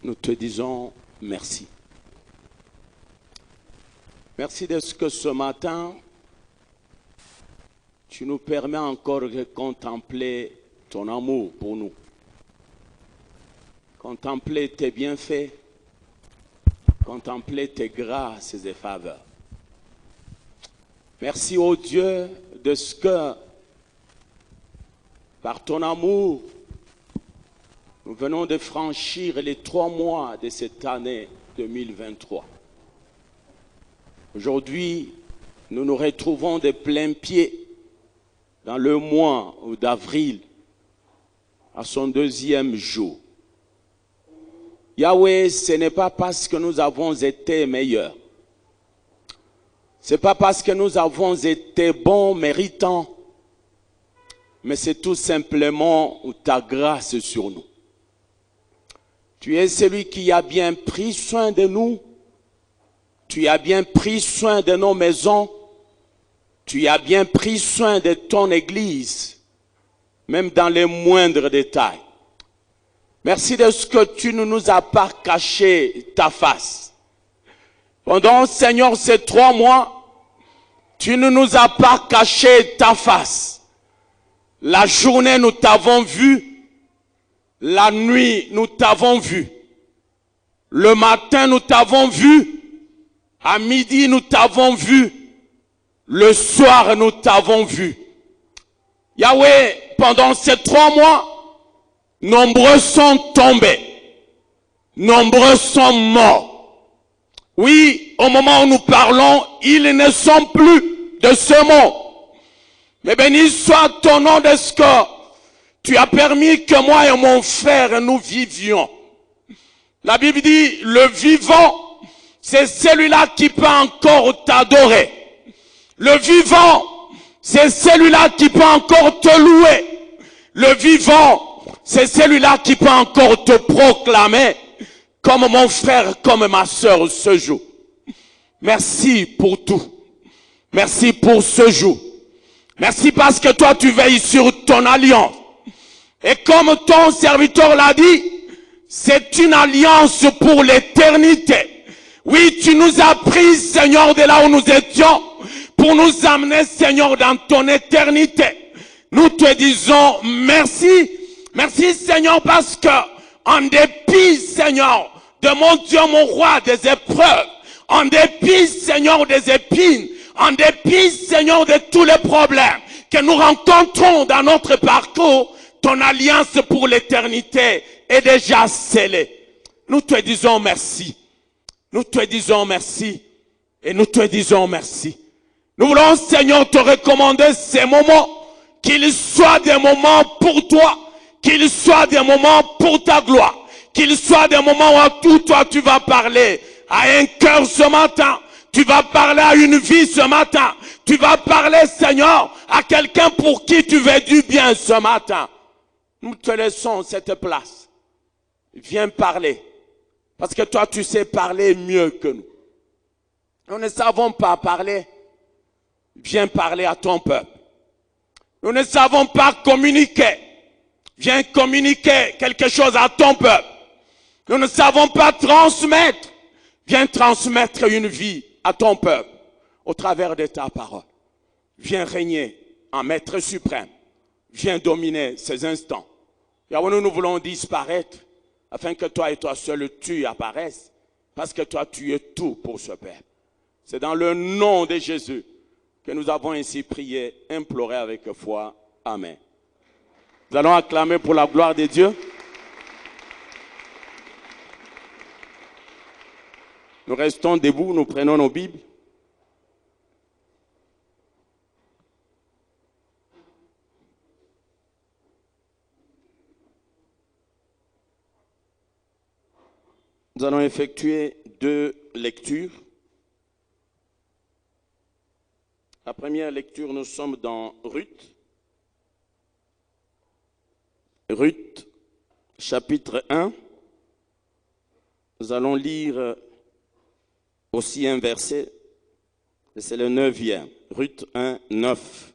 nous te disons merci. Merci de ce que ce matin, tu nous permets encore de contempler ton amour pour nous. Contempler tes bienfaits, contempler tes grâces et faveurs. Merci, ô Dieu, de ce que, par ton amour, nous venons de franchir les 3 mois de cette année 2023. Aujourd'hui, nous nous retrouvons de plein pied dans le mois d'avril, à son 2e jour. Yahweh, ce n'est pas parce que nous avons été meilleurs. Ce n'est pas parce que nous avons été bons, méritants, mais c'est tout simplement ta grâce sur nous. Tu es celui qui a bien pris soin de nous. Tu as bien pris soin de nos maisons. Tu as bien pris soin de ton Église, même dans les moindres détails. Merci de ce que tu ne nous as pas caché ta face. Pendant, Seigneur, ces 3 mois, tu ne nous as pas caché ta face. La journée, nous t'avons vu. La nuit, nous t'avons vu. Le matin, nous t'avons vu. À midi, nous t'avons vu. Le soir, nous t'avons vu. Yahweh, pendant ces 3 mois, nombreux sont tombés. Nombreux sont morts. Oui, au moment où nous parlons, ils ne sont plus de ce monde. Mais béni soit ton nom de ce que tu as permis que moi et mon frère nous vivions. La Bible dit, le vivant, c'est celui-là qui peut encore t'adorer. Le vivant, c'est celui-là qui peut encore te louer. Le vivant, c'est celui-là qui peut encore te proclamer comme mon frère, comme ma sœur ce jour. Merci pour tout. Merci pour ce jour. Merci parce que toi tu veilles sur ton alliance. Et comme ton serviteur l'a dit, c'est une alliance pour l'éternité. Oui, tu nous as pris, Seigneur, de là où nous étions, pour nous amener, Seigneur, dans ton éternité. Nous te disons merci. Merci, Seigneur, parce que, en dépit, Seigneur, de mon Dieu, mon roi, des épreuves, en dépit, Seigneur, des épines, en dépit, Seigneur, de tous les problèmes que nous rencontrons dans notre parcours, ton alliance pour l'éternité est déjà scellée. Nous te disons merci. Nous te disons merci. Et nous te disons merci. Nous voulons, Seigneur, te recommander ces moments, qu'ils soient des moments pour toi, qu'ils soient des moments pour ta gloire, qu'ils soient des moments où tout toi tu vas parler à un cœur ce matin, tu vas parler à une vie ce matin, tu vas parler, Seigneur, à quelqu'un pour qui tu veux du bien ce matin. Nous te laissons cette place. Viens parler. Parce que toi, tu sais parler mieux que nous. Nous ne savons pas parler. Viens parler à ton peuple. Nous ne savons pas communiquer. Viens communiquer quelque chose à ton peuple. Nous ne savons pas transmettre. Viens transmettre une vie à ton peuple au travers de ta parole. Viens régner en maître suprême. Viens dominer ces instants. Yahweh, nous voulons disparaître afin que toi et toi seul tu apparaisses, parce que toi tu es tout pour ce peuple. C'est dans le nom de Jésus que nous avons ainsi prié, imploré avec foi. Amen. Nous allons acclamer pour la gloire de Dieu. Nous restons debout, nous prenons nos Bibles. Nous allons effectuer 2 lectures. La première lecture, nous sommes dans Ruth. Ruth, chapitre 1. Nous allons lire aussi un verset, et c'est le 9e. Ruth 1, 9.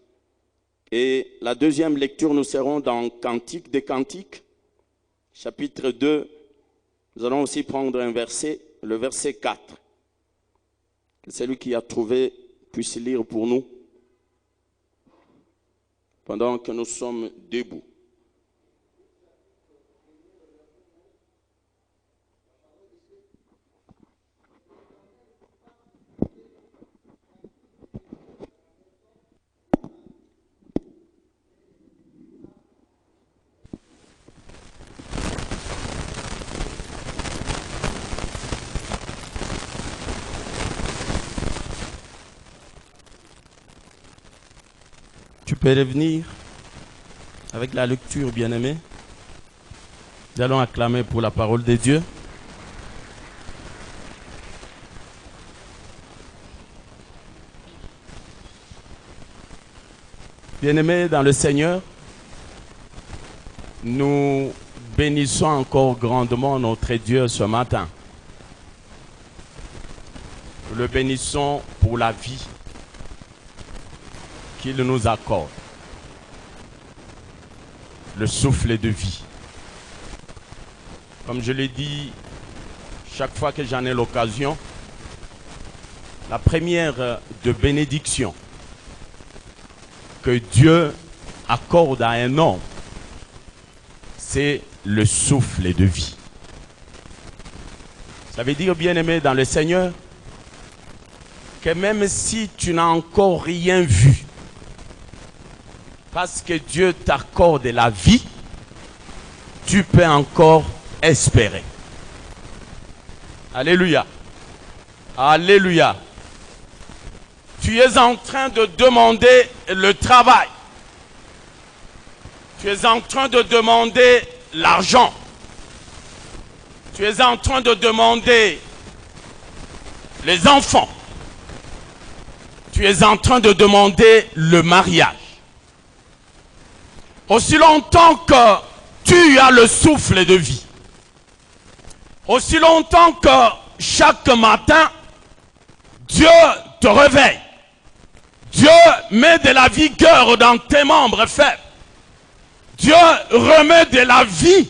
Et la deuxième lecture, nous serons dans Cantique des Cantiques, chapitre 2, Nous allons aussi prendre un verset, le verset 4. Que celui qui a trouvé puisse lire pour nous pendant que nous sommes debout. Tu peux revenir avec la lecture, bien-aimé. Nous allons acclamer pour la parole de Dieu. Bien-aimés dans le Seigneur, nous bénissons encore grandement notre Dieu ce matin. Nous le bénissons pour la vie qu'il nous accorde, le souffle de vie. Comme je l'ai dit, chaque fois que j'en ai l'occasion, la première de bénédiction que Dieu accorde à un homme, c'est le souffle de vie. Ça veut dire, bien-aimé dans le Seigneur, que même si tu n'as encore rien vu, parce que Dieu t'accorde la vie, tu peux encore espérer. Alléluia. Alléluia. Tu es en train de demander le travail. Tu es en train de demander l'argent. Tu es en train de demander les enfants. Tu es en train de demander le mariage. Aussi longtemps que tu as le souffle de vie, aussi longtemps que chaque matin, Dieu te réveille, Dieu met de la vigueur dans tes membres faibles, Dieu remet de la vie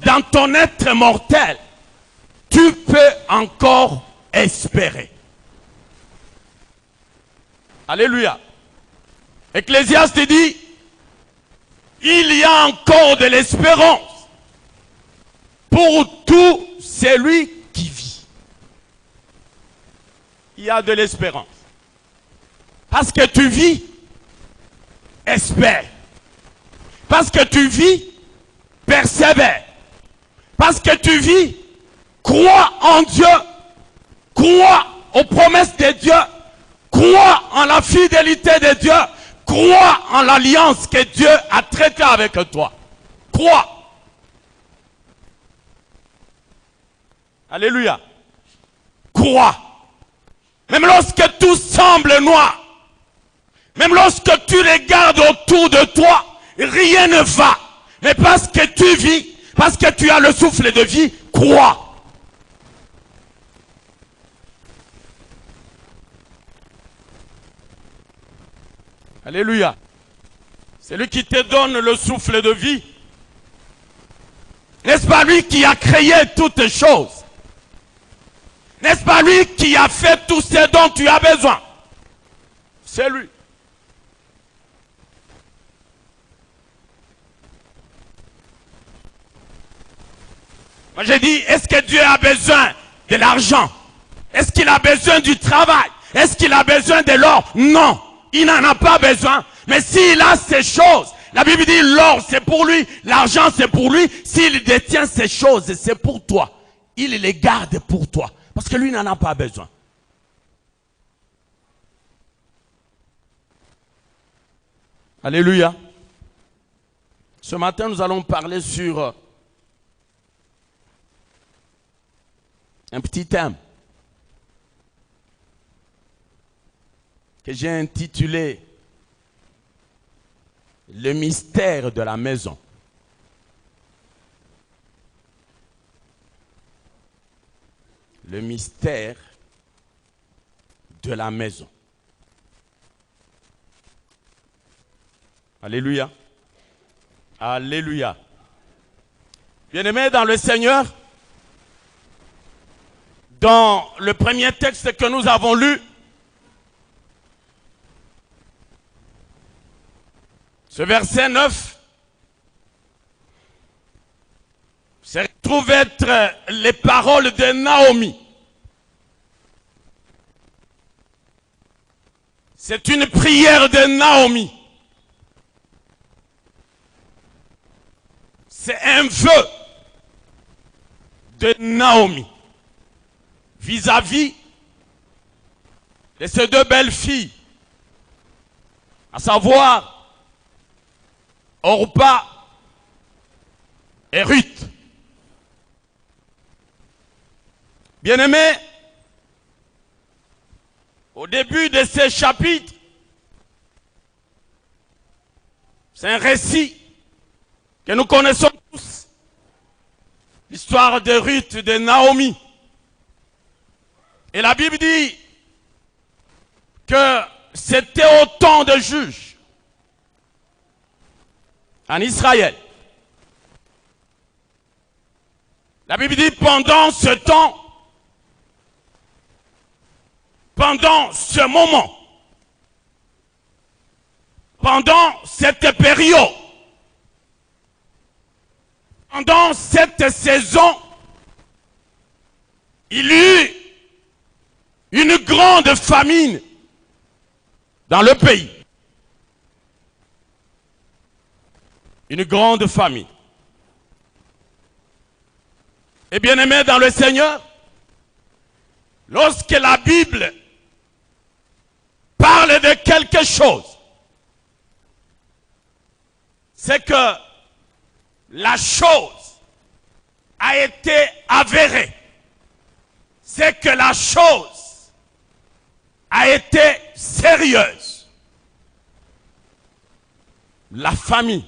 dans ton être mortel, tu peux encore espérer. Alléluia. Ecclésiaste dit, il y a encore de l'espérance pour tout celui qui vit. Il y a de l'espérance. Parce que tu vis, espère. Parce que tu vis, persévère. Parce que tu vis, crois en Dieu. Crois aux promesses de Dieu. Crois en la fidélité de Dieu. Crois en l'alliance que Dieu a traitée avec toi. Crois. Alléluia. Crois. Même lorsque tout semble noir, même lorsque tu regardes autour de toi, rien ne va. Mais parce que tu vis, parce que tu as le souffle de vie, crois. Alléluia. C'est lui qui te donne le souffle de vie. N'est-ce pas lui qui a créé toutes choses? N'est-ce pas lui qui a fait tout ce dont tu as besoin? C'est lui. Moi j'ai dit, est-ce que Dieu a besoin de l'argent? Est-ce qu'il a besoin du travail? Est-ce qu'il a besoin de l'or? Non. Il n'en a pas besoin. Mais s'il a ces choses, la Bible dit l'or c'est pour lui, l'argent c'est pour lui. S'il détient ces choses, c'est pour toi. Il les garde pour toi. Parce que lui n'en a pas besoin. Alléluia. Ce matin, nous allons parler sur un petit thème que j'ai intitulé « Le mystère de la maison ». Le mystère de la maison. Alléluia. Alléluia. Bien-aimés dans le Seigneur, dans le premier texte que nous avons lu, ce verset 9 se trouve être les paroles de Naomi. C'est une prière de Naomi. C'est un vœu de Naomi vis-à-vis de ces deux belles filles, à savoir Orpa et Ruth. Bien-aimés, au début de ces chapitres, c'est un récit que nous connaissons tous, l'histoire de Ruth, de Naomi. Et la Bible dit que c'était au temps de juges en Israël. La Bible dit pendant ce temps, pendant ce moment, pendant cette période, pendant cette saison, il y eut une grande famine dans le pays. Une grande famine. Et bien aimé dans le Seigneur, lorsque la Bible parle de quelque chose, c'est que la chose a été avérée. C'est que la chose a été sérieuse. La famille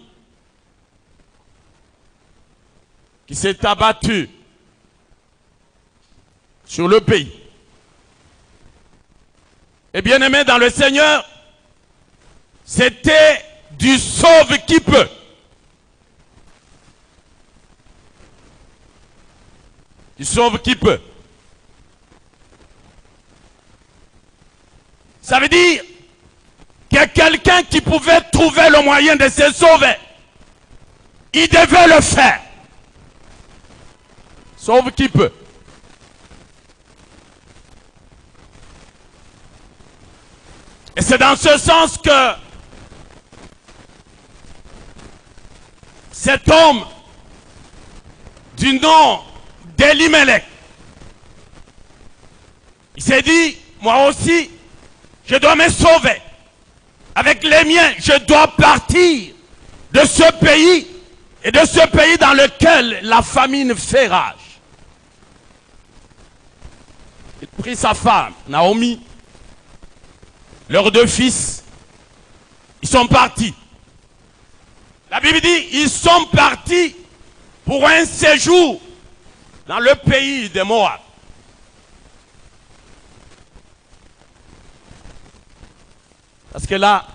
qui s'est abattue sur le pays. Et bien aimé dans le Seigneur, c'était du sauve qui peut. Du sauve qui peut. Ça veut dire que quelqu'un qui pouvait trouver le moyen de se sauver, il devait le faire. Sauve qui peut. Et c'est dans ce sens que cet homme du nom d'Elimelech, il s'est dit, moi aussi, je dois me sauver. Avec les miens, je dois partir de ce pays et de ce pays dans lequel la famine fait rage. Il prit sa femme, Naomi, leurs deux fils, ils sont partis. La Bible dit, ils sont partis pour un séjour dans le pays de Moab. Parce que là,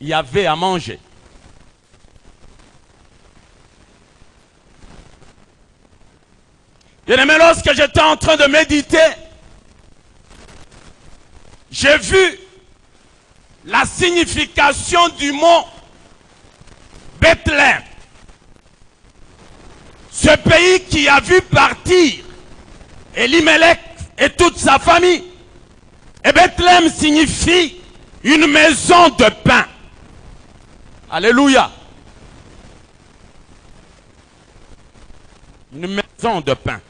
il y avait à manger. Bien aimé, lorsque j'étais en train de méditer, j'ai vu la signification du mot Bethléem. Ce pays qui a vu partir Elimelech et toute sa famille. Et Bethléem signifie une maison de pain. Alléluia. Une maison de pain.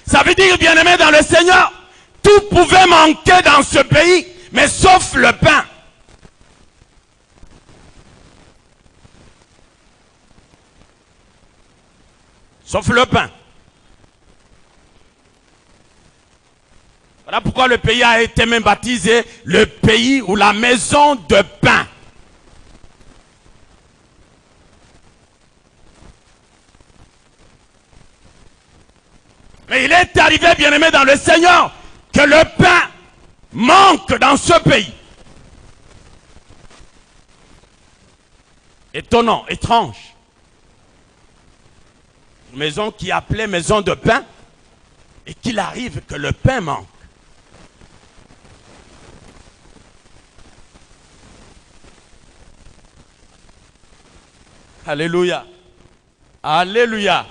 Ça veut dire, bien-aimé dans le Seigneur, tout pouvait manquer dans ce pays, mais sauf le pain. Sauf le pain. Voilà pourquoi le pays a été même baptisé le pays ou la maison de pain. Mais il est arrivé, bien-aimé dans le Seigneur, que le pain manque dans ce pays. Étonnant, étrange. maison qui appelait maison de pain, et qu'il arrive que le pain manque. Alléluia. Alléluia.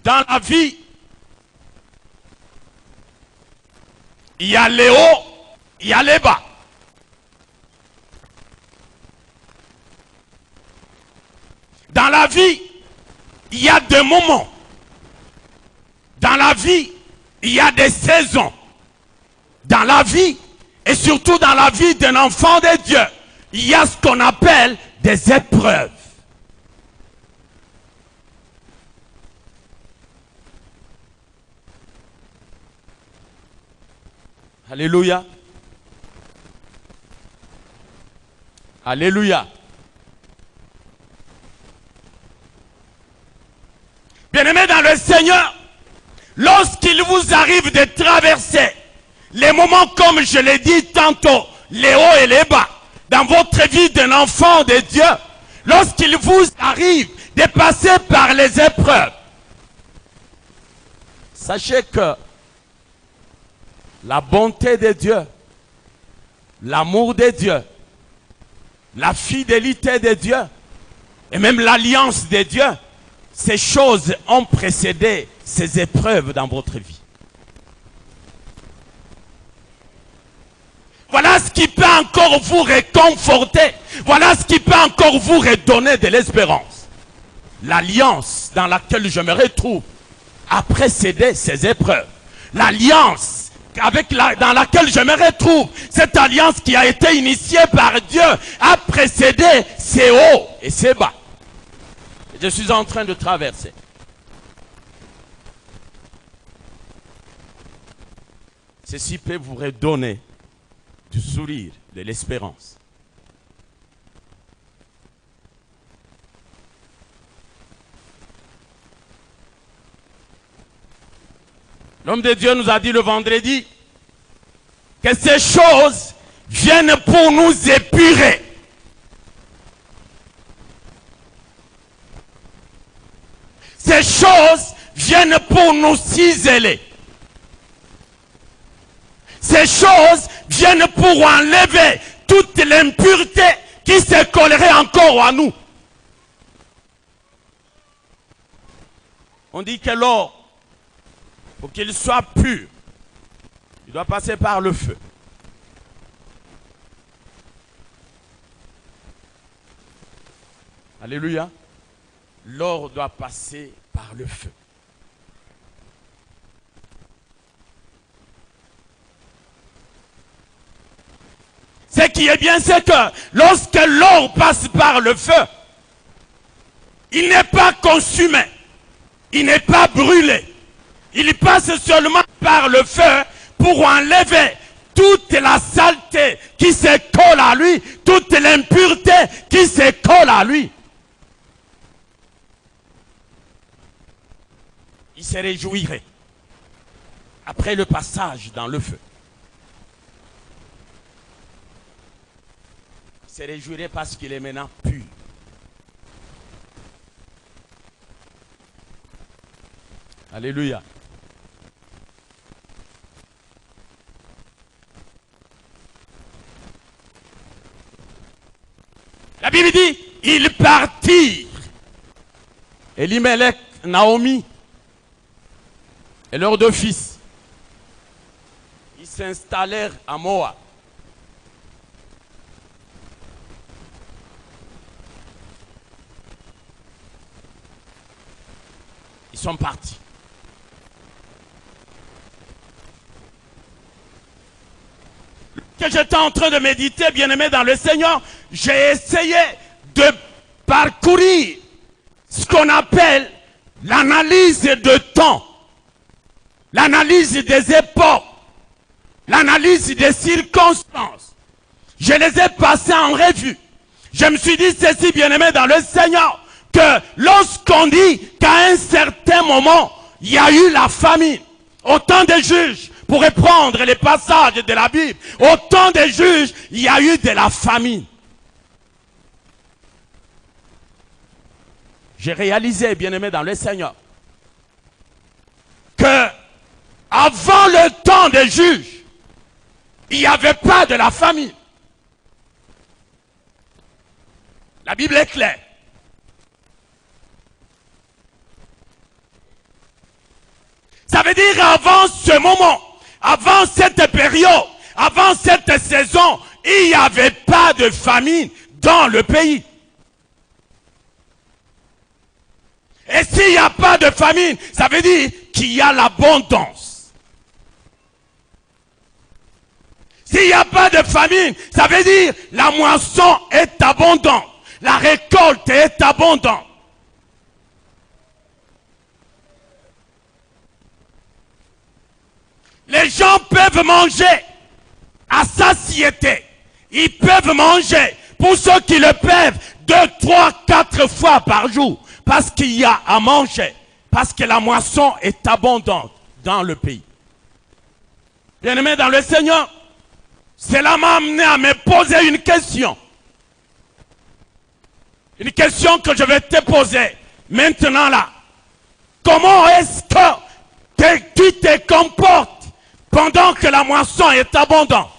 Dans la vie, il y a les hauts, il y a les bas. Dans la vie, il y a des moments. Dans la vie, il y a des saisons. Dans la vie, et surtout dans la vie d'un enfant de Dieu, il y a ce qu'on appelle des épreuves. Alléluia. Alléluia. Bien-aimés dans le Seigneur, lorsqu'il vous arrive de traverser les moments comme je l'ai dit tantôt, les hauts et les bas, dans votre vie d'un enfant de Dieu, lorsqu'il vous arrive de passer par les épreuves, sachez que la bonté de Dieu, l'amour de Dieu, la fidélité de Dieu, et même l'alliance de Dieu, ces choses ont précédé ces épreuves dans votre vie. Voilà ce qui peut encore vous réconforter. Voilà ce qui peut encore vous redonner de l'espérance. L'alliance dans laquelle je me retrouve a précédé ces épreuves. L'alliance dans laquelle je me retrouve, cette alliance qui a été initiée par Dieu, a précédé ces hauts et ces bas. Je suis en train de traverser. Ceci peut vous redonner du sourire, de l'espérance. L'homme de Dieu nous a dit le vendredi que ces choses viennent pour nous épurer. Ces choses viennent pour nous ciseler. Ces choses viennent pour enlever toute l'impureté qui se collerait encore à nous. On dit que l'or, pour qu'il soit pur, il doit passer par le feu. Alléluia. L'or doit passer par le feu. Ce qui est bien, c'est que lorsque l'or passe par le feu, il n'est pas consumé, il n'est pas brûlé. Il passe seulement par le feu pour enlever toute la saleté qui se colle à lui, toute l'impureté qui se colle à lui. Il se réjouirait après le passage dans le feu. Il se réjouirait parce qu'il est maintenant pur. Alléluia. La Bible dit, ils partirent. Elimelech, Naomi et leurs deux fils, ils s'installèrent à Moab. Ils sont partis. Que j'étais en train de méditer, bien-aimé dans le Seigneur, j'ai essayé de parcourir ce qu'on appelle l'analyse de temps, l'analyse des époques, l'analyse des circonstances. Je les ai passées en revue. Je me suis dit ceci, bien-aimé dans le Seigneur, que lorsqu'on dit qu'à un certain moment, il y a eu la famine, au temps des juges, pour reprendre les passages de la Bible, au temps des juges, il y a eu de la famine. J'ai réalisé, bien-aimé dans le Seigneur, avant le temps des juges, il n'y avait pas de la famine. La Bible est claire. Ça veut dire avant ce moment, avant cette période, avant cette saison, il n'y avait pas de famine dans le pays. Et s'il n'y a pas de famine, ça veut dire qu'il y a l'abondance. S'il n'y a pas de famine, ça veut dire la moisson est abondante. La récolte est abondante. Les gens peuvent manger à satiété. Ils peuvent manger, pour ceux qui le peuvent, 2, 3, 4 fois par jour. Parce qu'il y a à manger. Parce que la moisson est abondante dans le pays. Bien-aimé dans le Seigneur, cela m'a amené à me poser une question. Une question que je vais te poser maintenant là. Comment est-ce que tu te comportes pendant que la moisson est abondante?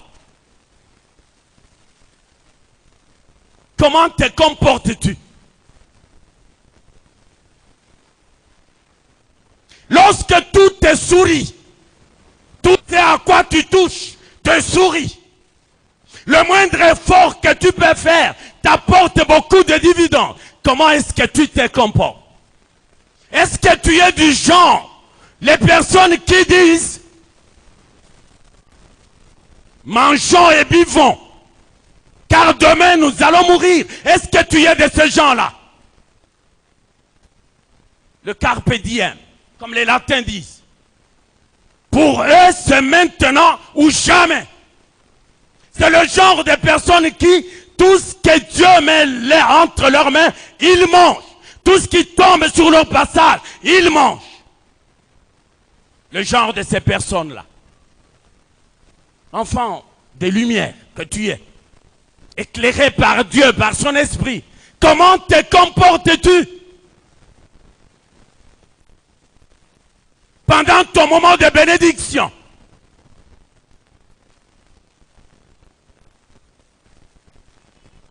Comment te comportes-tu? Lorsque tout te sourit, tout est à quoi tu touches te sourit. Le moindre effort que tu peux faire t'apporte beaucoup de dividendes. Comment est-ce que tu te comportes? Est-ce que tu es du genre, les personnes qui disent mangeons et buvons, car demain nous allons mourir? Est-ce que tu es de ce genre-là? Le carpe diem, comme les latins disent. Pour eux, c'est maintenant ou jamais. C'est le genre de personnes qui, tout ce que Dieu met entre leurs mains, ils mangent. Tout ce qui tombe sur leur passage, ils mangent. Le genre de ces personnes-là. Enfant des lumières que tu es, éclairé par Dieu, par son esprit, comment te comportes-tu pendant ton moment de bénédiction?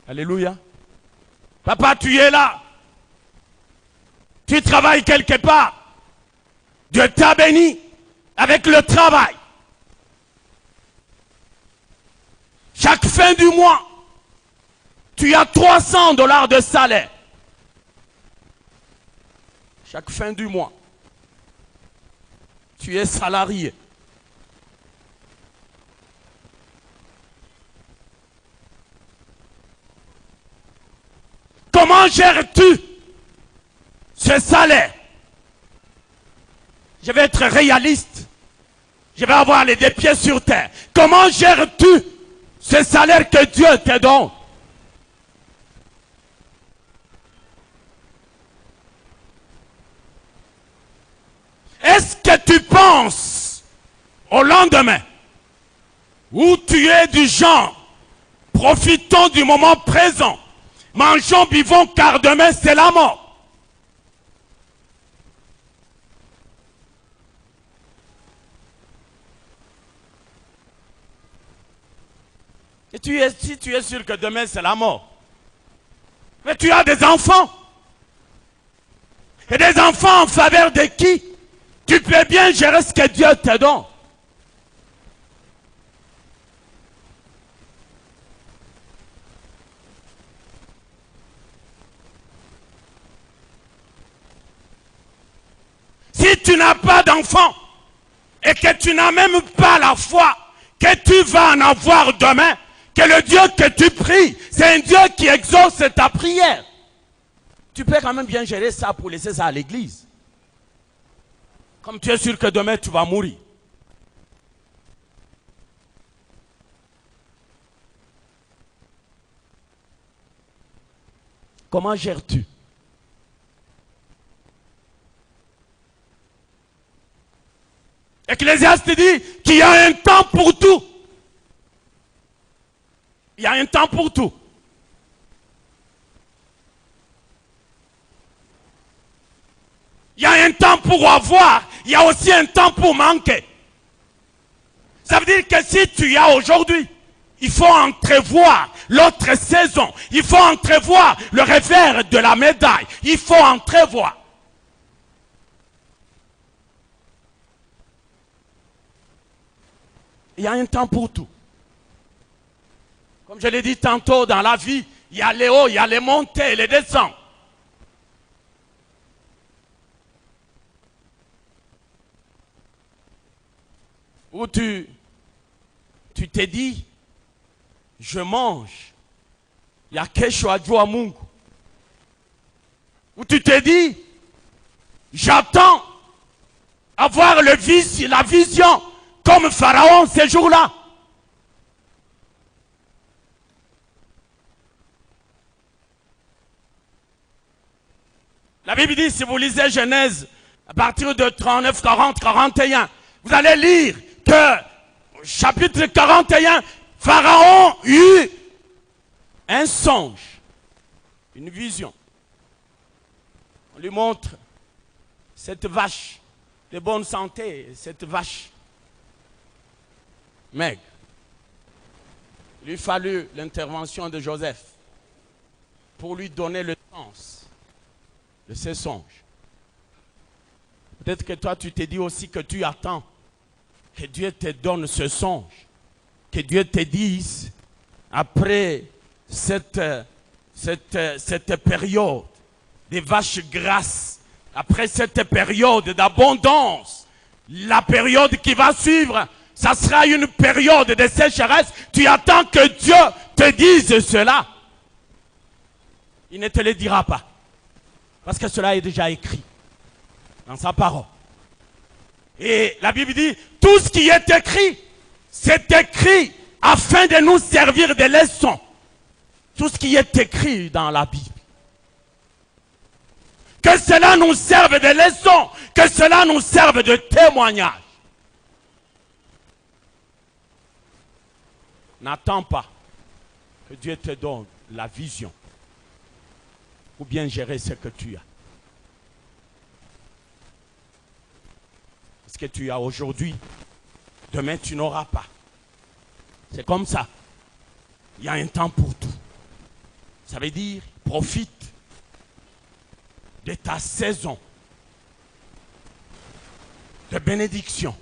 Alléluia. Papa, tu es là. Tu travailles quelque part. Dieu t'a béni avec le travail. Chaque fin du mois, tu as $300 de salaire. Chaque fin du mois, tu es salarié. Comment gères-tu ce salaire? Je vais être réaliste. Je vais avoir les deux pieds sur terre. Comment gères-tu ce salaire que Dieu te donne? Est-ce que tu penses au lendemain? Ou tu es du genre, profitons du moment présent, mangeons, buvons, car demain c'est la mort? Et si tu es sûr que demain c'est la mort, mais tu as des enfants. Et des enfants en faveur de qui tu peux bien gérer ce que Dieu te donne. Si tu n'as pas d'enfant et que tu n'as même pas la foi que tu vas en avoir demain, que le Dieu que tu pries, c'est un Dieu qui exauce ta prière, tu peux quand même bien gérer ça pour laisser ça à l'église. Comme tu es sûr que demain tu vas mourir. Comment gères-tu? Ecclésiaste dit qu'il y a un temps pour tout. Il y a un temps pour tout. Il y a un temps pour avoir, il y a aussi un temps pour manquer. Ça veut dire que si tu y as aujourd'hui, il faut entrevoir l'autre saison. Il faut entrevoir le revers de la médaille. Il faut entrevoir. Il y a un temps pour tout. Comme je l'ai dit tantôt, dans la vie, il y a les hauts, il y a les montées et les descentes. Où tu t'es dit, je mange, il y a kesho ajua Mungu. Où tu t'es dit, j'attends avoir la vision comme Pharaon ces jours-là. La Bible dit, si vous lisez Genèse, à partir de 39, 40, 41, vous allez lire que, chapitre 41, Pharaon eut un songe, une vision. On lui montre cette vache de bonne santé, cette vache maigre. Il lui fallut l'intervention de Joseph pour lui donner le sens de ces songes. Peut-être que toi, tu t'es dit aussi que tu attends que Dieu te donne ce songe, que Dieu te dise, après cette période des vaches grasses, après cette période d'abondance, la période qui va suivre, ça sera une période de sécheresse. Tu attends que Dieu te dise cela. Il ne te le dira pas. Parce que cela est déjà écrit dans sa parole. Et la Bible dit, tout ce qui est écrit, c'est écrit afin de nous servir de leçon. Tout ce qui est écrit dans la Bible. Que cela nous serve de leçon, que cela nous serve de témoignage. N'attends pas que Dieu te donne la vision pour bien gérer ce que tu as. Ce que tu as aujourd'hui, demain tu n'auras pas. C'est comme ça. Il y a un temps pour tout. Ça veut dire, profite de ta saison de bénédiction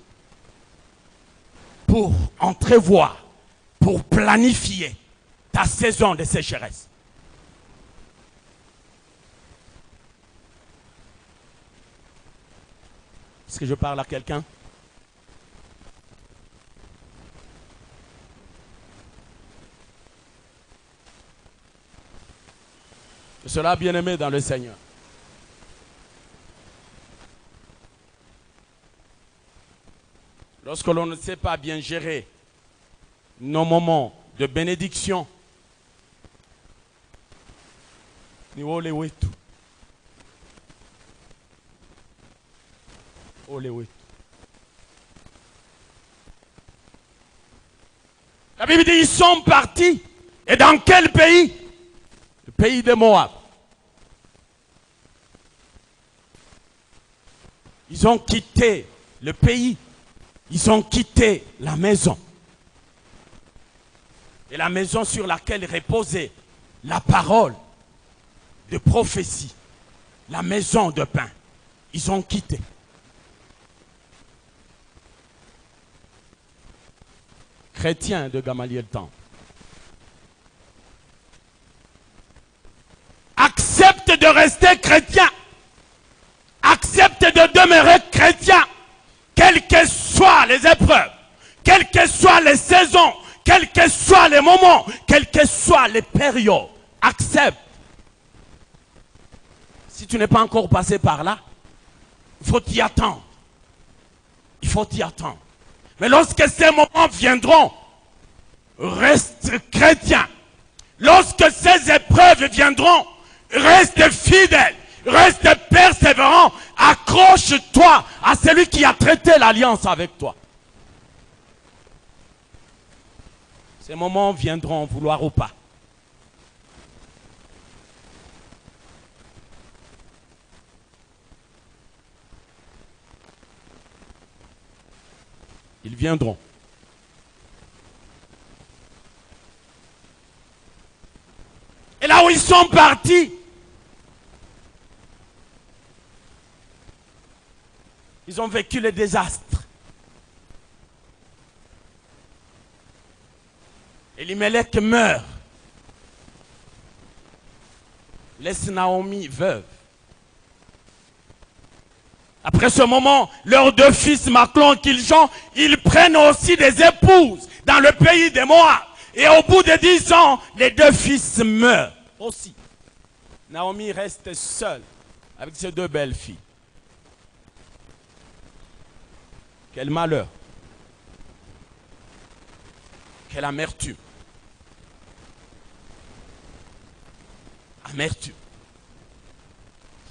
pour entrevoir, pour planifier ta saison de sécheresse. Est-ce que je parle à quelqu'un? Cela, bien-aimé dans le Seigneur. Lorsque l'on ne sait pas bien gérer nos moments de bénédiction, ni ole wetu. Ole wetu. La Bible dit, ils sont partis. Et dans quel pays? Le pays de Moab. Ils ont quitté le pays. Ils ont quitté la maison. Et la maison sur laquelle reposait la parole de prophétie. La maison de pain. Ils ont quitté. Chrétien de Gamaliel Temple. Accepte de rester chrétien. Accepte de demeurer chrétien. Quelles que soient les épreuves, quelles que soient les saisons, quels que soient les moments, quelles que soient les périodes, accepte. Si tu n'es pas encore passé par là, il faut t'y attendre. Il faut t'y attendre. Mais lorsque ces moments viendront, reste chrétien. Lorsque ces épreuves viendront, reste fidèle, reste persévérant, accroche-toi à celui qui a traité l'alliance avec toi. Ces moments viendront, vouloir ou pas. Ils viendront. ils sont partis, ils ont vécu le désastre. Elimelech meurt. Laisse Naomi veuve. Après ce moment, leurs deux fils, Machlon et Kiljon, ils prennent aussi des épouses dans le pays des Moab. Et au bout de 10 ans, les deux fils meurent aussi. Naomi reste seule avec ses deux belles filles. Quel malheur. Quelle amertume. Amertume.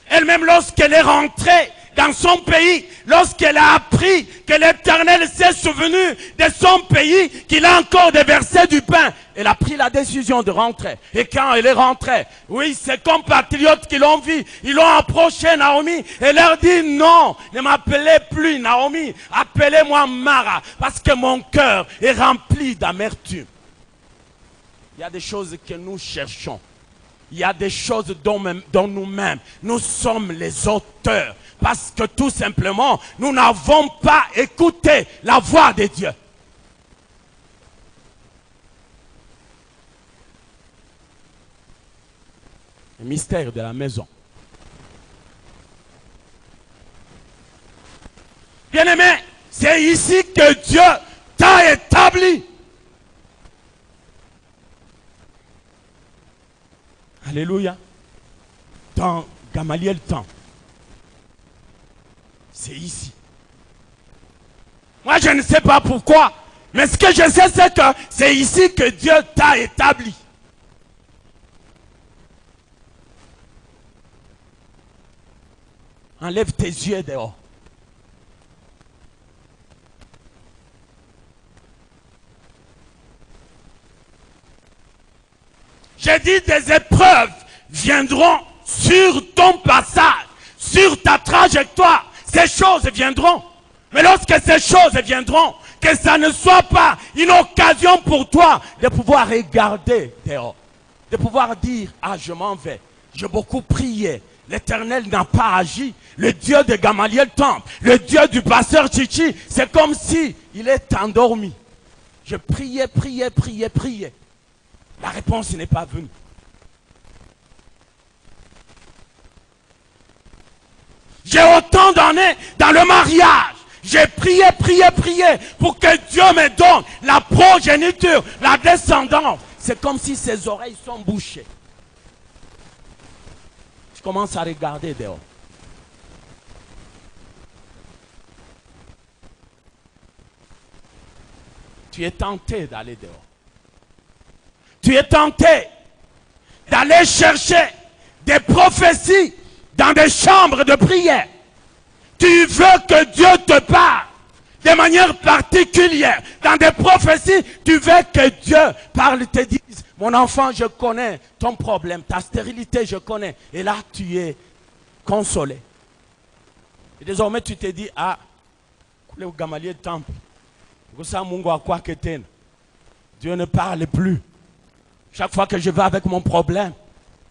Elle-même, lorsqu'elle est rentrée dans son pays, lorsqu'elle a appris que l'Éternel s'est souvenu de son pays, qu'il a encore déversé du pain, elle a pris la décision de rentrer. Et quand elle est rentrée, oui, ses compatriotes qui l'ont vu, ils l'ont approché Naomi et leur dit non, ne m'appelez plus Naomi, appelez-moi Mara, parce que mon cœur est rempli d'amertume. Il y a des choses que nous cherchons. Il y a des choses dont nous-mêmes, nous sommes les auteurs. Parce que tout simplement, nous n'avons pas écouté la voix de Dieu. Le mystère de la maison. Bien-aimé, c'est ici que Dieu t'a établi. Alléluia. Dans Gamaliel temps. C'est ici. Moi, je ne sais pas pourquoi. Mais ce que je sais, c'est que c'est ici que Dieu t'a établi. Enlève tes yeux dehors. J'ai dit des épreuves viendront sur ton passage, sur ta trajectoire. Ces choses viendront. Mais lorsque ces choses viendront, que ça ne soit pas une occasion pour toi de pouvoir regarder dehors. De pouvoir dire, ah je m'en vais. J'ai beaucoup prié. L'Éternel n'a pas agi. Le Dieu de Gamaliel Temple, le Dieu du pasteur Chichi, c'est comme si il est endormi. Je priais. La réponse n'est pas venue. J'ai autant d'années dans le mariage. J'ai prié pour que Dieu me donne la progéniture, la descendance. C'est comme si ses oreilles sont bouchées. Je commence à regarder dehors. Tu es tenté d'aller dehors. Tu es tenté d'aller chercher des prophéties dans des chambres de prière. Tu veux que Dieu te parle de manière particulière. Dans des prophéties, tu veux que Dieu parle, te dise, mon enfant, je connais ton problème, ta stérilité, je connais. Et là, tu es consolé. Et désormais, tu te dis, ah, le Gamaliel Temple, Dieu ne parle plus. Chaque fois que je vais avec mon problème,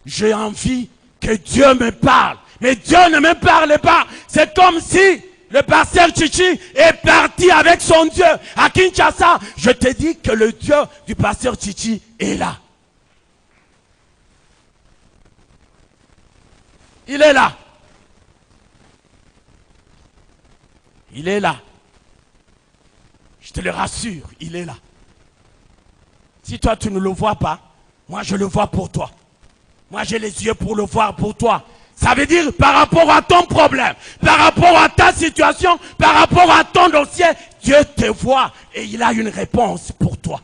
j'ai envie que Dieu me parle. Mais Dieu ne me parle pas. C'est comme si le pasteur Chichi est parti avec son Dieu à Kinshasa. Je te dis que le Dieu du pasteur Chichi est là. Il est là. Il est là. Je te le rassure, il est là. Si toi tu ne le vois pas, moi je le vois pour toi. Moi j'ai les yeux pour le voir pour toi. Ça veut dire par rapport à ton problème, par rapport à ta situation, par rapport à ton dossier, Dieu te voit et il a une réponse pour toi.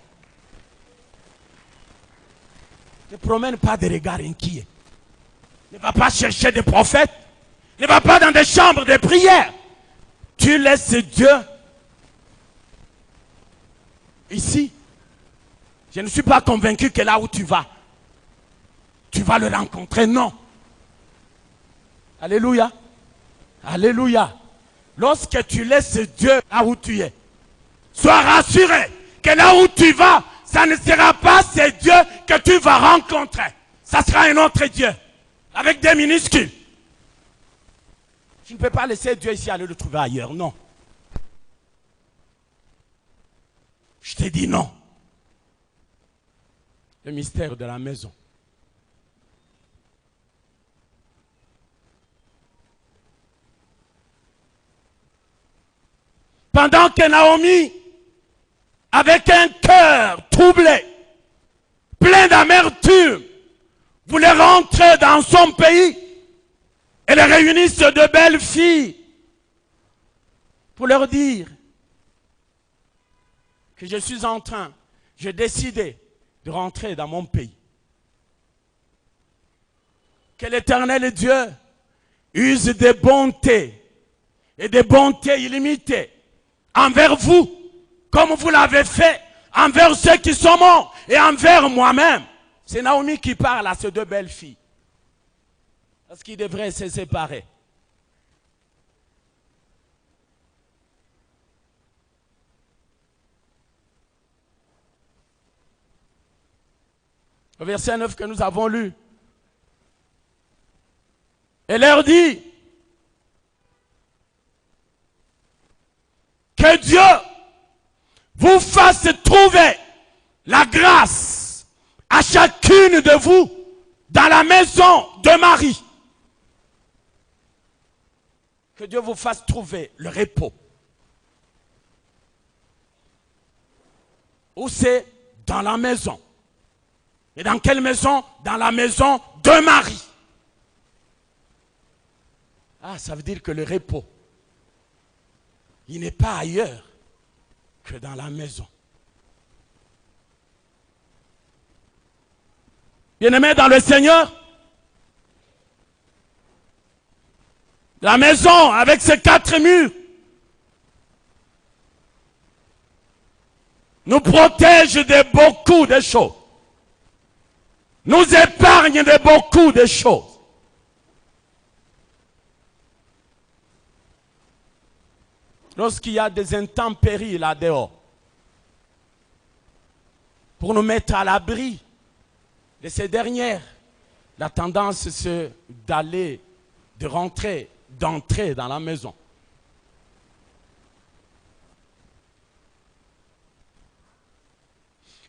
Ne promène pas des regards inquiets. Ne va pas chercher des prophètes. Ne va pas dans des chambres de prière. Tu laisses Dieu ici. Je ne suis pas convaincu que là où tu vas le rencontrer. Non. Alléluia. Alléluia. Lorsque tu laisses Dieu là où tu es, sois rassuré que là où tu vas, ça ne sera pas ce Dieu que tu vas rencontrer. ça sera un autre Dieu, avec des minuscules. Tu ne peux pas laisser Dieu ici aller le trouver ailleurs, non. Je t'ai dit non. Le mystère de la maison. Pendant que Naomi, avec un cœur troublé, plein d'amertume, voulait rentrer dans son pays, elle réunisse de belles filles pour leur dire que je suis en train, j'ai décidé de rentrer dans mon pays. Que l'Éternel Dieu use des bontés et des bontés illimitées envers vous, comme vous l'avez fait envers ceux qui sont morts et envers moi-même. C'est Naomi qui parle à ces deux belles filles. Parce qu'ils devraient se séparer. Au verset 9 que nous avons lu, elle leur dit que Dieu vous fasse trouver la grâce à chacune de vous dans la maison de Marie. Que Dieu vous fasse trouver le repos. Où c'est? Dans la maison. Et dans quelle maison? Dans la maison de Marie. Ah, ça veut dire que le repos, il n'est pas ailleurs que dans la maison. Bien-aimés dans le Seigneur, la maison avec ses 4 murs nous protège de beaucoup de choses. Nous épargne de beaucoup de choses. Lorsqu'il y a des intempéries là dehors, pour nous mettre à l'abri de ces dernières, la tendance c'est d'aller, de rentrer, d'entrer dans la maison.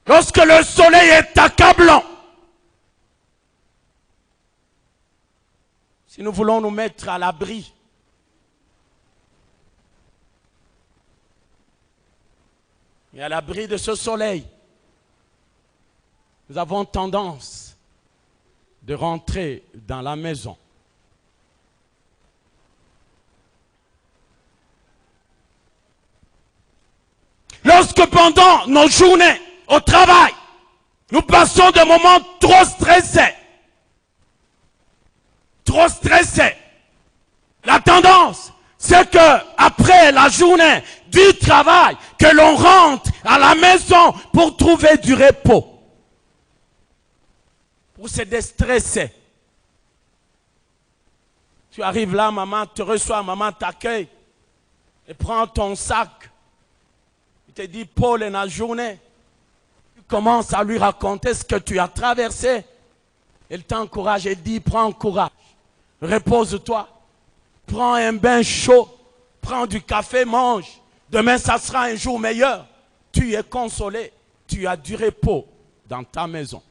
Lorsque le soleil est accablant, si nous voulons nous mettre à l'abri, et à l'abri de ce soleil, nous avons tendance de rentrer dans la maison. Lorsque pendant nos journées au travail, nous passons des moments trop stressés, la tendance, c'est que après la journée du travail, que l'on rentre à la maison pour trouver du repos, pour se déstresser. Tu arrives là, maman te reçoit, maman t'accueille, et prend ton sac. Il te dit, Paul, dans la journée, tu commences à lui raconter ce que tu as traversé. Elle t'encourage, elle dit, prends courage, repose-toi, prends un bain chaud, prends du café, mange. Demain, ça sera un jour meilleur. Tu es consolé, tu as du repos dans ta maison.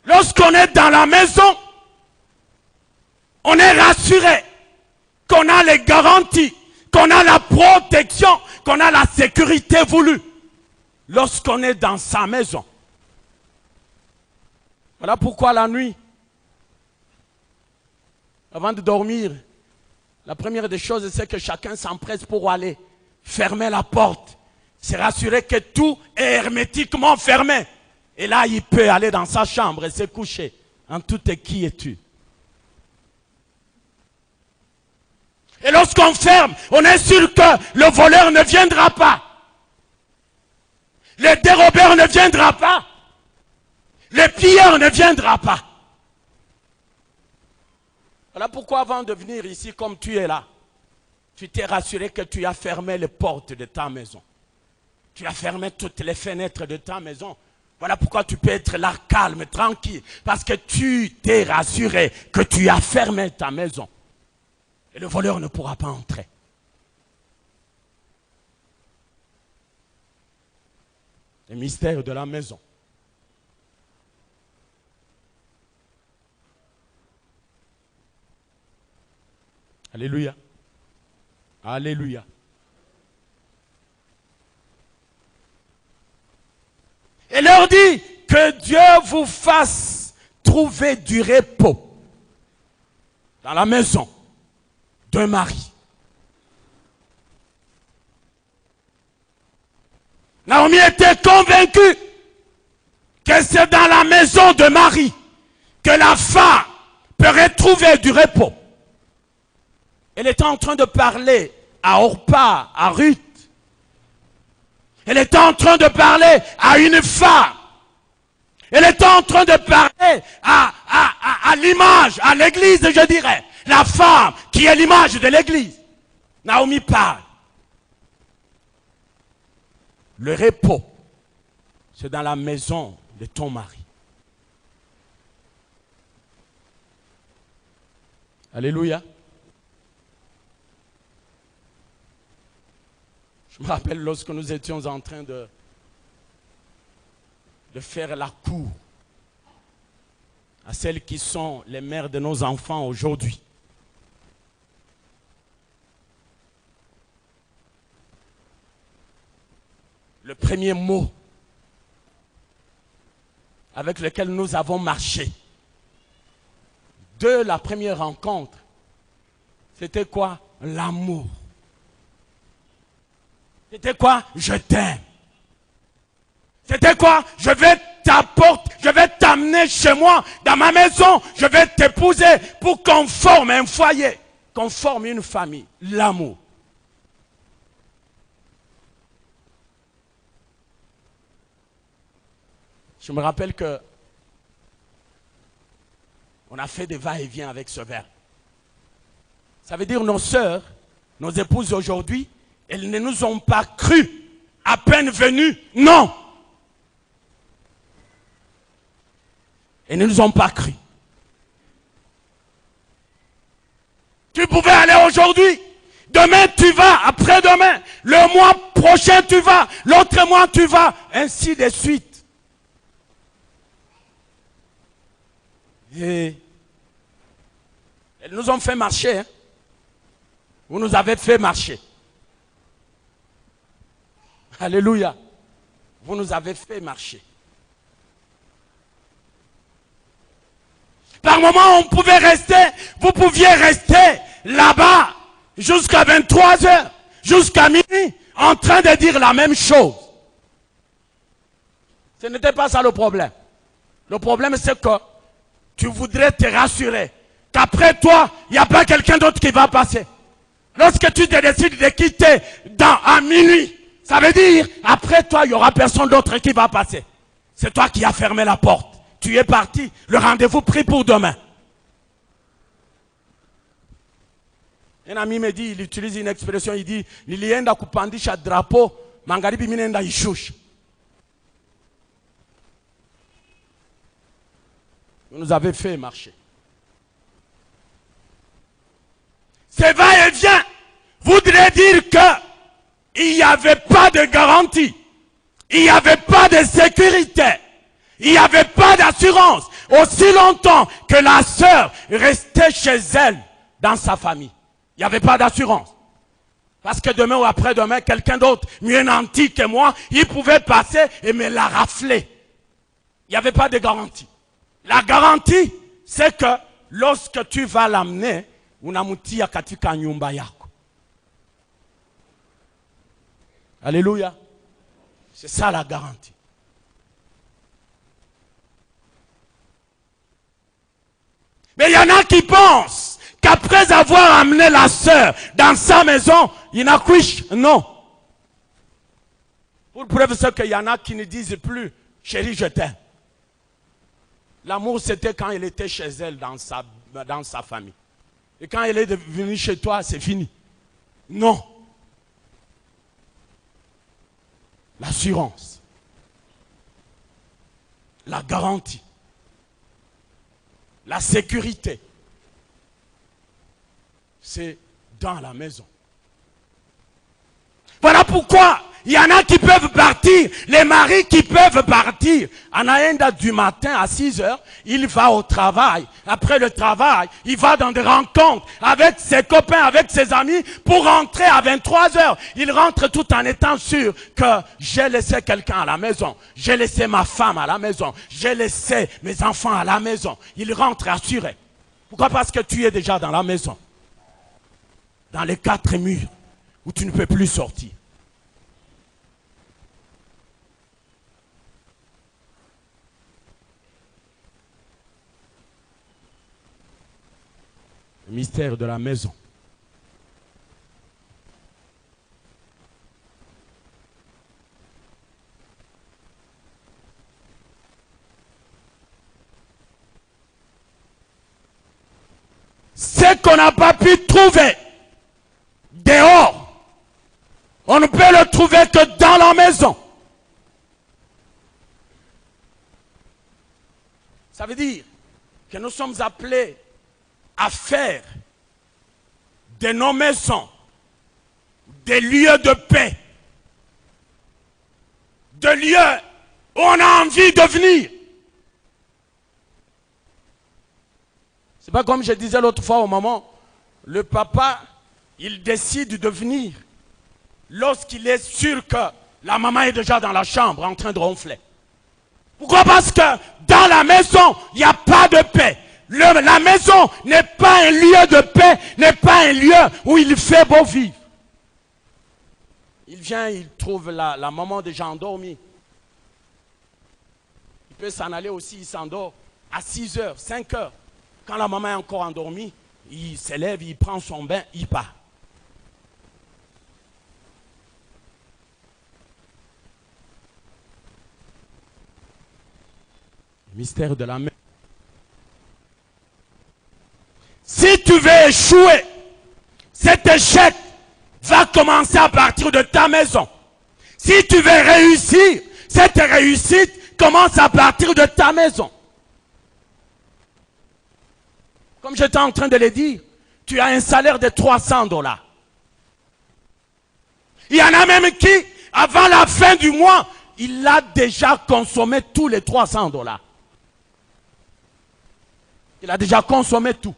Lorsqu'on est dans la maison, on est rassuré qu'on a les garanties, qu'on a la protection, qu'on a la sécurité voulue. Lorsqu'on est dans sa maison. Voilà pourquoi la nuit, avant de dormir, la première des choses, c'est que chacun s'empresse pour aller fermer la porte. C'est rassurer que tout est hermétiquement fermé. Et là, il peut aller dans sa chambre et se coucher en toute quiétude. Et lorsqu'on ferme, on est sûr que le voleur ne viendra pas. Le dérobeur ne viendra pas. Le pilleur ne viendra pas. Voilà pourquoi avant de venir ici comme tu es là, Tu t'es rassuré que tu as fermé les portes de ta maison. Tu as fermé toutes les fenêtres de ta maison. Voilà pourquoi tu peux être là calme, tranquille. Parce que tu t'es rassuré que tu as fermé ta maison. Et le voleur ne pourra pas entrer. Le mystère de la maison. Alléluia. Alléluia. Et leur dit que Dieu vous fasse trouver du repos dans la maison d'un mari. Naomi était convaincue que c'est dans la maison de Marie que la femme peut retrouver du repos. Elle était en train de parler à Orpa, à Ruth. Elle était en train de parler à une femme. Elle était en train de parler à l'image, à l'église, je dirais. La femme qui est l'image de l'église. Naomi parle. Le repos, c'est dans la maison de ton mari. Alléluia. Je me rappelle lorsque nous étions en train de faire la cour à celles qui sont les mères de nos enfants aujourd'hui. Le premier mot avec lequel nous avons marché de la première rencontre, c'était quoi? L'amour. C'était quoi? Je t'aime. C'était quoi? Je vais t'apporter, je vais t'amener chez moi, dans ma maison, je vais t'épouser pour qu'on forme un foyer, qu'on forme une famille. L'amour. Je me rappelle que on a fait des va-et-vient avec ce verbe. Ça veut dire nos sœurs, nos épouses aujourd'hui, elles ne nous ont pas cru à peine venues. Non. Elles ne nous ont pas cru. Tu pouvais aller aujourd'hui. Demain tu vas, après-demain. Le mois prochain tu vas. L'autre mois tu vas. Ainsi de suite. Et elles nous ont fait marcher. Hein. Vous nous avez fait marcher. Alléluia. Vous nous avez fait marcher. Par moment, on pouvait rester, vous pouviez rester là-bas jusqu'à 23 heures, jusqu'à minuit, en train de dire la même chose. Ce n'était pas ça le problème. Le problème, c'est que tu voudrais te rassurer qu'après toi, il n'y a pas quelqu'un d'autre qui va passer. Lorsque tu te décides de quitter à minuit, ça veut dire, après toi, il n'y aura personne d'autre qui va passer. C'est toi qui as fermé la porte. Tu es parti, le rendez-vous pris pour demain. Un ami me dit, il utilise une expression, il dit, nilienda kupandisha drapeau, magharibi mimi nenda ishusha. Vous nous avez fait marcher. C'est va-et-vient voudrait dire qu'il n'y avait pas de garantie, il n'y avait pas de sécurité, il n'y avait pas d'assurance aussi longtemps que la sœur restait chez elle dans sa famille. Il n'y avait pas d'assurance. Parce que demain ou après-demain, quelqu'un d'autre, mieux nanti que moi, il pouvait passer et me la rafler. Il n'y avait pas de garantie. La garantie, c'est que lorsque tu vas l'amener, unamutia katika nyumba yako. Alléluia. C'est ça la garantie. Mais il y en a qui pensent qu'après avoir amené la sœur dans sa maison, il n'a couché. Non. Pour preuve, c'est qu'il y en a qui ne disent plus, chérie, je t'aime. L'amour, c'était quand elle était chez elle, dans sa famille. Et quand elle est venue chez toi, c'est fini. Non. L'assurance, la garantie, la sécurité, c'est dans la maison. Voilà pourquoi il y en a qui peuvent partir, les maris qui peuvent partir. Anaïnda du matin à 6 heures, il va au travail. Après le travail, il va dans des rencontres avec ses copains, avec ses amis, pour rentrer à 23 heures. Il rentre tout en étant sûr que j'ai laissé quelqu'un à la maison. J'ai laissé ma femme à la maison. J'ai laissé mes enfants à la maison. Il rentre assuré. Pourquoi? Parce que tu es déjà dans la maison. Dans les 4 murs où tu ne peux plus sortir. Le mystère de la maison. Ce qu'on n'a pas pu trouver dehors, on ne peut le trouver que dans la maison. Ça veut dire que nous sommes appelés à faire de nos maisons des lieux de paix, des lieux où on a envie de venir. C'est pas comme je disais l'autre fois au moment, le papa, il décide de venir lorsqu'il est sûr que la maman est déjà dans la chambre en train de ronfler. Pourquoi? Parce que dans la maison, il n'y a pas de paix. La maison n'est pas un lieu de paix, n'est pas un lieu où il fait beau vivre. Il vient, il trouve la maman déjà endormie. Il peut s'en aller aussi, il s'endort à 6 heures, 5 heures. Quand la maman est encore endormie, il s'élève, il prend son bain, il part. Le mystère de la maison. Si tu veux échouer, cet échec va commencer à partir de ta maison. Si tu veux réussir, cette réussite commence à partir de ta maison. Comme j'étais en train de le dire, tu as un salaire de 300 $. Il y en a même qui, avant la fin du mois, il a déjà consommé tous les 300 $. Il a déjà consommé tout.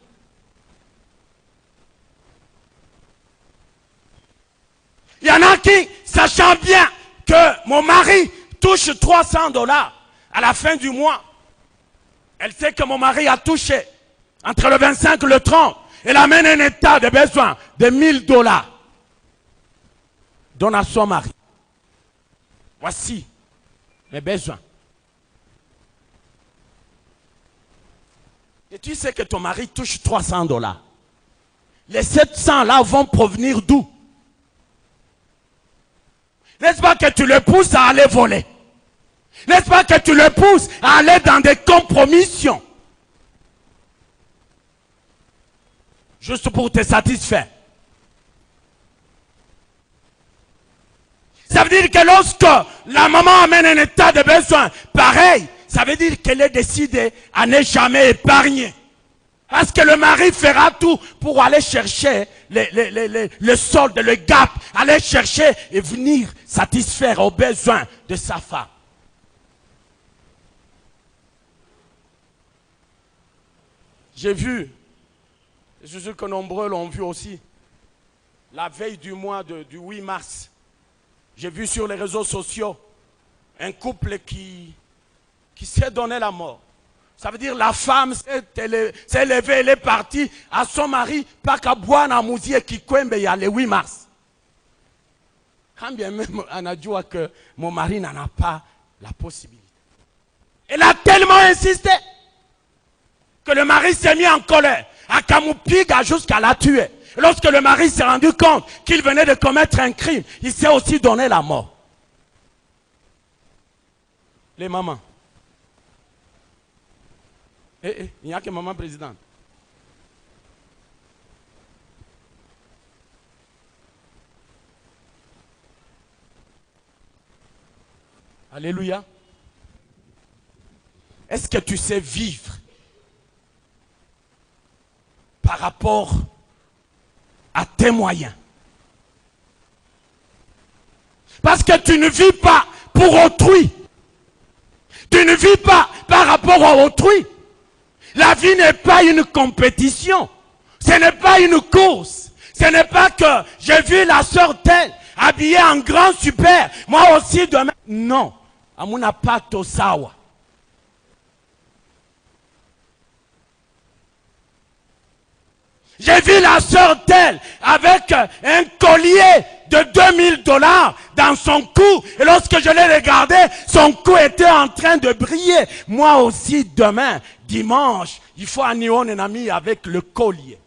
Il y en a qui, sachant bien que mon mari touche 300 $, à la fin du mois, elle sait que mon mari a touché entre le 25 et le 30. Elle amène un état de besoin de 1000 $. Donne à son mari. Voici mes besoins. Et tu sais que ton mari touche 300 $. Les 700 là vont provenir d'où? N'est-ce pas que tu le pousses à aller voler? N'est-ce pas que tu le pousses à aller dans des compromissions? Juste pour te satisfaire. Ça veut dire que lorsque la maman amène un état de besoin pareil, ça veut dire qu'elle est décidée à ne jamais épargner. Parce que le mari fera tout pour aller chercher le solde, le gap, aller chercher et venir satisfaire aux besoins de sa femme. J'ai vu, je suis sûr que nombreux l'ont vu aussi, la veille du mois du 8 mars, j'ai vu sur les réseaux sociaux un couple qui s'est donné la mort. Ça veut dire la femme s'est levée, elle est partie à son mari, pas qu'à boire à Mouzier qui Kwembe le 8 mars. Quand bien même on a dit que mon mari n'en a pas la possibilité. Elle a tellement insisté que le mari s'est mis en colère, à Kamoupiga jusqu'à la tuer. Lorsque le mari s'est rendu compte qu'il venait de commettre un crime, il s'est aussi donné la mort. Les mamans. Il n'y a que maman présidente. Alléluia. Est-ce que tu sais vivre par rapport à tes moyens? Parce que tu ne vis pas pour autrui. Tu ne vis pas par rapport à autrui. La vie n'est pas une compétition. Ce n'est pas une course. Ce n'est pas que j'ai vu la sœur telle habillée en grand super. Moi aussi demain. Non. Amuna pato sawa. J'ai vu la sœur telle avec un collier de $2000 dans son cou. Et lorsque je l'ai regardé, son cou était en train de briller. Moi aussi, demain, dimanche, il faut amener un ami avec le collier.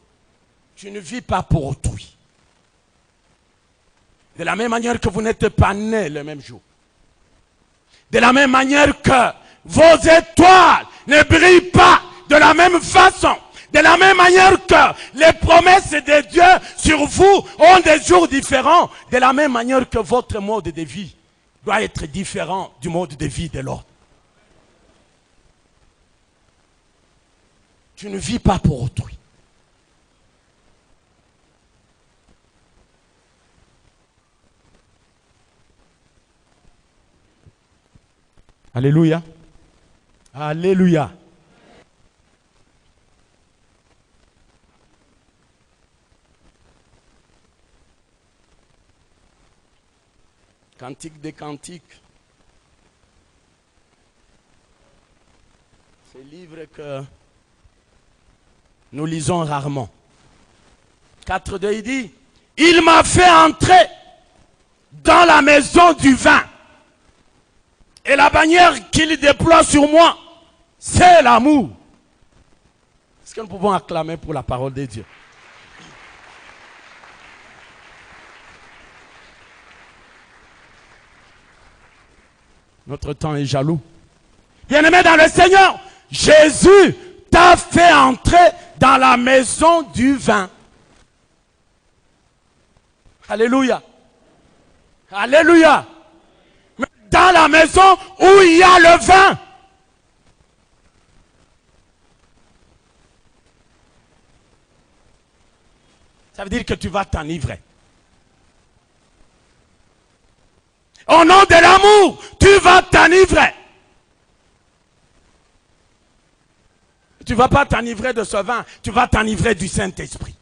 Tu ne vis pas pour autrui. De la même manière que vous n'êtes pas nés le même jour. De la même manière que vos étoiles ne brillent pas de la même façon. De la même manière que les promesses de Dieu sur vous ont des jours différents. De la même manière que votre mode de vie doit être différent du mode de vie de l'autre. Tu ne vis pas pour autrui. Alléluia. Alléluia. Cantique des cantiques. C'est un livre que nous lisons rarement. 4:2, il dit, il m'a fait entrer dans la maison du vin. Et la bannière qu'il déploie sur moi, c'est l'amour. Est-ce que nous pouvons acclamer pour la parole de Dieu? Notre temps est jaloux. Bien-aimé dans le Seigneur, Jésus t'a fait entrer dans la maison du vin. Alléluia. Alléluia. Mais dans la maison où il y a le vin. Ça veut dire que tu vas t'enivrer. Au nom de l'amour, tu vas t'enivrer. Tu ne vas pas t'enivrer de ce vin, tu vas t'enivrer du Saint-Esprit.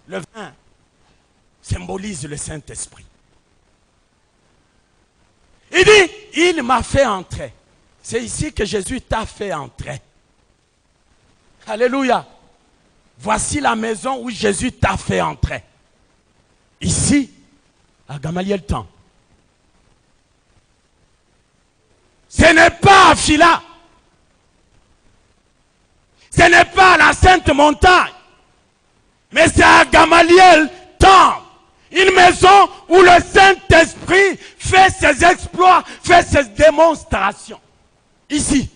Le vin symbolise le Saint-Esprit. Il dit, il m'a fait entrer. C'est ici que Jésus t'a fait entrer. Alléluia. Voici la maison où Jésus t'a fait entrer. Ici, à Gamaliel Temple. Ce n'est pas à Phila. Ce n'est pas à la Sainte Montagne. Mais c'est à Gamaliel Temple. Une maison où le Saint-Esprit fait ses exploits, fait ses démonstrations. Ici.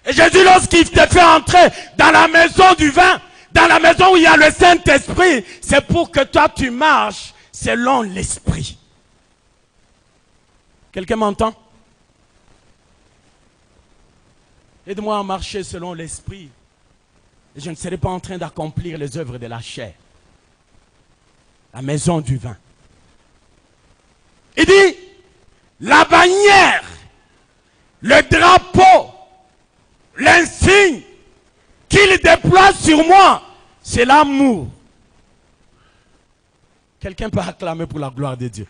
Et Jésus, lorsqu'il te fait entrer dans la maison du vin, dans la maison où il y a le Saint-Esprit, c'est pour que toi tu marches selon l'Esprit. Quelqu'un m'entend? Aide-moi à marcher selon l'Esprit. Et je ne serai pas en train d'accomplir les œuvres de la chair. La maison du vin. Il dit, la bannière, le drapeau, l'insigne qu'il déploie sur moi, c'est l'amour. Quelqu'un peut acclamer pour la gloire de Dieu.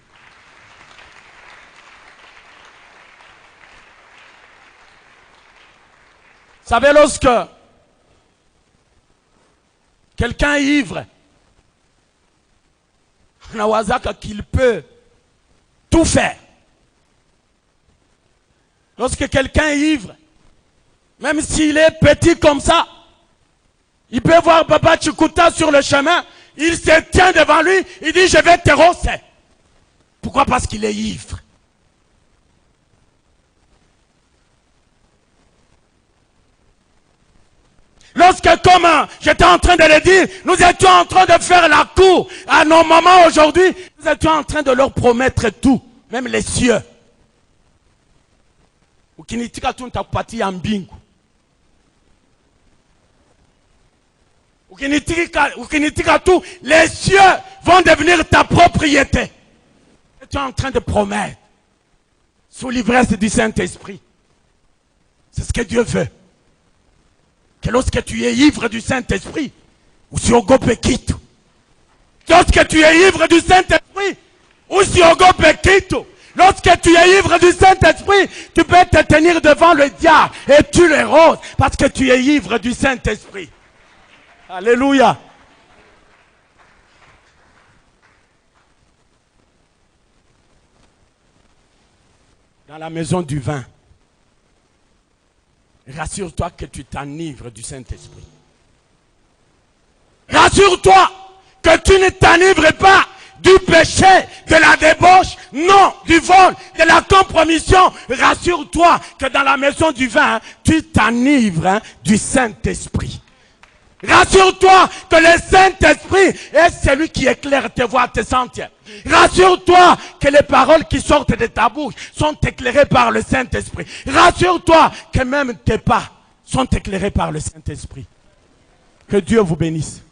Vous savez, lorsque quelqu'un est ivre, on a wazaka qu'il peut tout faire. Lorsque quelqu'un est ivre, même s'il est petit comme ça, il peut voir Baba Chikuta sur le chemin, il se tient devant lui, il dit je vais te rosser. Pourquoi? Parce qu'il est ivre. Lorsque, comme j'étais en train de le dire, nous étions en train de faire la cour à nos mamans aujourd'hui, nous étions en train de leur promettre tout, même les cieux. Ukinitika tu nitakupatia mbingu. Ukinitika tu, les cieux vont devenir ta propriété. Tu es en train de promettre sous l'ivresse du Saint-Esprit. C'est ce que Dieu veut. Que lorsque tu es ivre du Saint-Esprit, ou si on quitte. Lorsque tu es ivre du Saint-Esprit, ou si on quitte. Lorsque tu es ivre du Saint-Esprit, tu peux te tenir devant le diable et tu les roses parce que tu es ivre du Saint-Esprit. Alléluia. Dans la maison du vin, rassure-toi que tu t'enivres du Saint-Esprit. Rassure-toi que tu ne t'enivres pas du péché, de la débauche, non, du vol, de la compromission. Rassure-toi que dans la maison du vin, tu t'enivres du Saint-Esprit. Rassure-toi que le Saint-Esprit est celui qui éclaire tes voies, tes sentiers. Rassure-toi que les paroles qui sortent de ta bouche sont éclairées par le Saint-Esprit. Rassure-toi que même tes pas sont éclairés par le Saint-Esprit. Que Dieu vous bénisse.